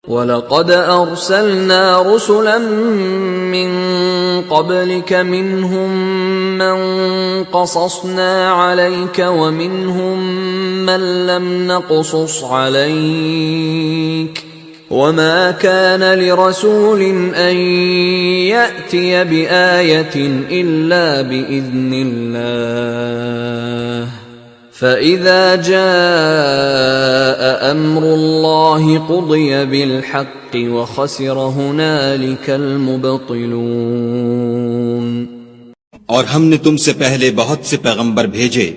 وَلَقَدْ أَرْسَلْنَا رُسُلًا مِّن قَبْلِكَ مِنْهُم مَّن قَصَصْنَا عَلَيْكَ وَمِنْهُم مَّن لَّمْ نَقْصُصْ عَلَيْكَ وَمَا كَانَ لِرَسُولٍ أَن يَأْتِيَ بِآيَةٍ إِلَّا بِإِذْنِ اللَّهِ فَإِذَا جَاءَ أَمْرُ اللَّهِ قُضِيَ بِالْحَقِّ وَخَسِرَ هُنَالِكَ الْمُبْطِلُونَ۔ اور ہم نے تم سے پہلے بہت سے پیغمبر بھیجے،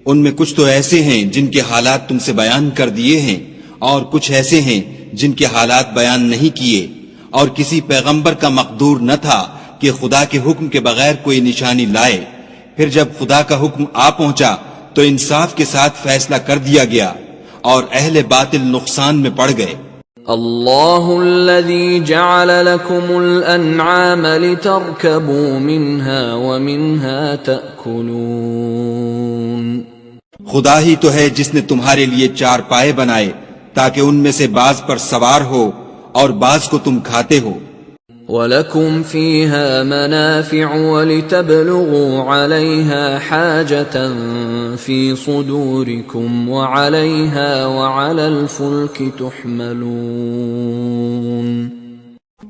ان میں کچھ تو ایسے ہیں جن کے حالات تم سے بیان کر دیے ہیں، اور کچھ ایسے ہیں جن کے حالات بیان نہیں کیے، اور کسی پیغمبر کا مقدور نہ تھا کہ خدا کے حکم کے بغیر کوئی نشانی لائے۔ پھر جب خدا کا حکم آ پہنچا تو انصاف کے ساتھ فیصلہ کر دیا گیا، اور اہل باطل نقصان میں پڑ گئے۔ اللہ الذی جعل لکم الانعام لترکبوا منها ومنها تأکلون۔ خدا ہی تو ہے جس نے تمہارے لیے چار پائے بنائے تاکہ ان میں سے بعض پر سوار ہو اور بعض کو تم کھاتے ہو۔ وَلَكُمْ فِيهَا مَنَافِعُ وَلِتَبْلُغُوا عَلَيْهَا حَاجَةً فِي صُدُورِكُمْ وَعَلَيْهَا وَعَلَى الْفُلْكِ تُحْمَلُونَ۔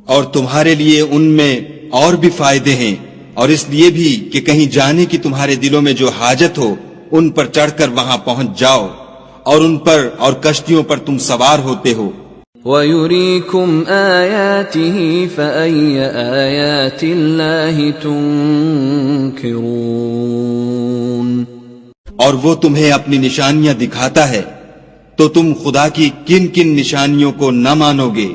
اور تمہارے لیے ان میں اور بھی فائدے ہیں، اور اس لیے بھی کہ کہیں جانے کی تمہارے دلوں میں جو حاجت ہو ان پر چڑھ کر وہاں پہنچ جاؤ، اور ان پر اور کشتیوں پر تم سوار ہوتے ہو۔ وَيُرِيكُمْ آيَاتِهِ فَأَيَّ آيَاتِ اللَّهِ تُنكِرُونَ۔ اور وہ تمہیں اپنی نشانیاں دکھاتا ہے تو تم خدا کی کن کن نشانیوں کو نہ مانو گے؟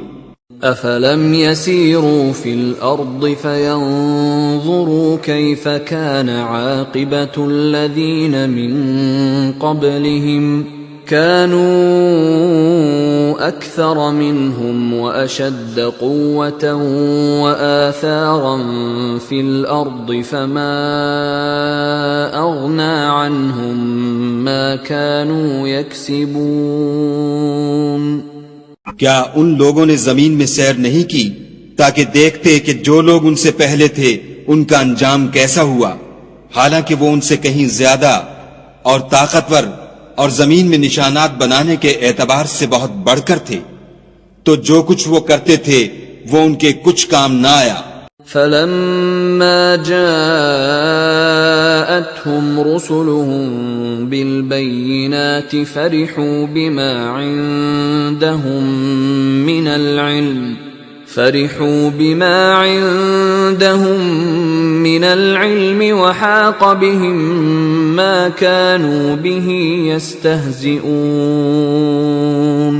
أَفَلَمْ يَسِيرُوا فِي الْأَرْضِ فَيَنظُرُوا كَيْفَ كَانَ عَاقِبَةُ الَّذِينَ مِن قَبْلِهِمْ كانوا أكثر منهم وأشد قوة وآثارا في الأرض فما أغنى عنهم ما كانوا يكسبون۔ کیا ان لوگوں نے زمین میں سیر نہیں کی تاکہ دیکھتے کہ جو لوگ ان سے پہلے تھے ان کا انجام کیسا ہوا، حالانکہ وہ ان سے کہیں زیادہ اور طاقتور اور زمین میں نشانات بنانے کے اعتبار سے بہت بڑھ کر تھے، تو جو کچھ وہ کرتے تھے وہ ان کے کچھ کام نہ آیا۔ فَلَمَّا جَاءَتْهُمْ رُسُلُهُم بِالْبَيِّنَاتِ فَرِحُوا بِمَا عِندَهُم مِّنَ الْعِلْمِ وَحَاقَ بِهِم مَّا كَانُوا بِهِ يَسْتَهْزِئُونَ۔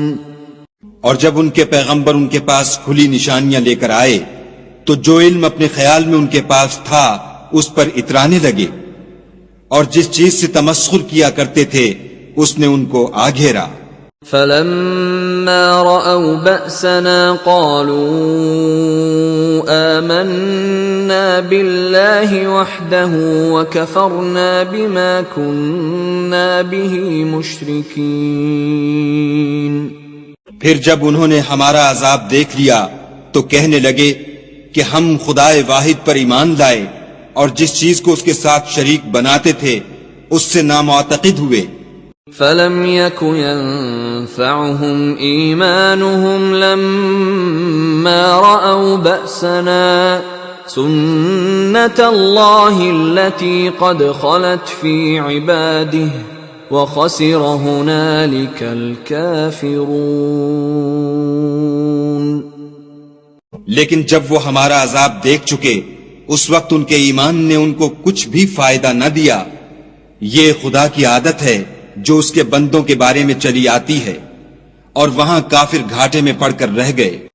اور جب ان کے پیغمبر ان کے پاس کھلی نشانیاں لے کر آئے تو جو علم اپنے خیال میں ان کے پاس تھا اس پر اترانے لگے، اور جس چیز سے تمسخر کیا کرتے تھے اس نے ان کو آ گھیرا۔ فَلَمَّا رَأَوْا بَأْسَنَا قَالُوا آمَنَّا بِاللَّهِ وَحْدَهُ وَكَفَرْنَا بِمَا كُنَّا بِهِ مُشْرِكِينَ۔ پھر جب انہوں نے ہمارا عذاب دیکھ لیا تو کہنے لگے کہ ہم خدائے واحد پر ایمان لائے اور جس چیز کو اس کے ساتھ شریک بناتے تھے اس سے نامعتقد ہوئے۔ فَلَمْ يَكُ يَنفَعُهُمْ إِيمَانُهُمْ لَمَّا رَأَوْا بَأْسَنَا سُنَّةَ اللَّهِ الَّتِي قَدْ خَلَتْ فِي عِبَادِهِ وَخَسِرَ هُنَالِكَ الْكَافِرُونَ۔ لیکن جب وہ ہمارا عذاب دیکھ چکے اس وقت ان کے ایمان نے ان کو کچھ بھی فائدہ نہ دیا۔ یہ خدا کی عادت ہے جو اس کے بندوں کے بارے میں چلی آتی ہے، اور وہاں کافر گھاٹے میں پڑ کر رہ گئے۔